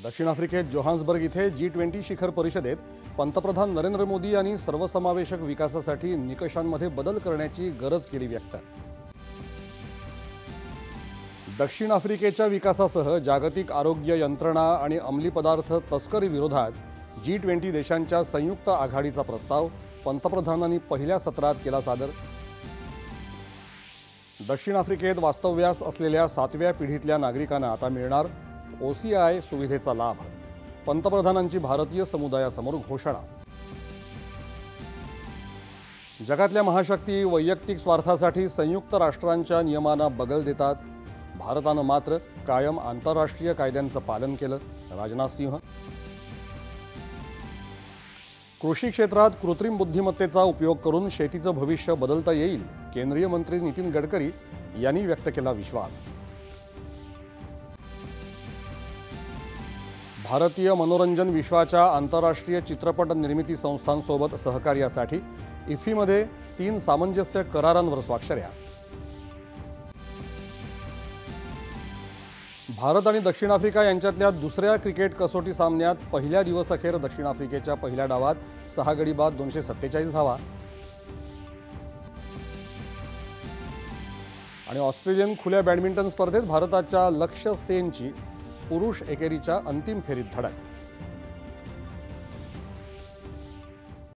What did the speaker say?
दक्षिण आफ्रिकेत जोहान्सबर्ग इथे G20 शिखर परिषदेत पंतप्रधान नरेंद्र मोदी यांनी सर्वसमावेशक विकासासाठी निकषांमध्ये बदल करण्याची गरज केली व्यक्त। दक्षिण आफ्रिकेच्या विकासासह जागतिक आरोग्य यंत्रणा आणि अंमली पदार्थ तस्करी विरोधात G20 देशांच्या संयुक्त आघाडीचा प्रस्ताव पंतप्रधानांनी पहिल्या सत्रात केला सादर। दक्षिण आफ्रिकेत वास्तव्यास असलेल्या 7व्या पिढीतल्या नागरिकांना आता मिळणार OCI सुविधेचा लाभ। पंतप्रधानांची भारतीय समुदायासमोर घोषणा। जगातल्या महाशक्ती वैयक्तिक स्वार्थासाठी संयुक्त राष्ट्रांच्या नियमांना बगल देतात। भारतानं मात्र कायम आंतरराष्ट्रीय कायद्यांचं पालन केलं। राजनाथ सिंह। कृषी क्षेत्रात कृत्रिम बुद्धिमत्तेचा उपयोग करून शेतीचं भविष्य बदलता येईल। केंद्रीय मंत्री नितीन गडकरी यांनी व्यक्त केला विश्वास। भारतीय मनोरंजन विश्वाच्या आंतरराष्ट्रीय चित्रपट निर्मिती संस्थांसोबत सहकार्यासाठी इफ्फीमध्ये 3 सामंजस्य करारांवर स्वाक्षऱ्या। भारत आणि दक्षिण आफ्रिका यांच्यातल्या दुसऱ्या क्रिकेट कसोटी सामन्यात पहिल्या दिवसअखेर दक्षिण आफ्रिकेच्या पहिल्या डावात 6 गडी बाद 247 धावा आणि ऑस्ट्रेलियन खुल्या बॅडमिंटन स्पर्धेत भारताच्या लक्ष्य सेनची पुरुष एकेरीच्या अंतिम फेरीत धडक।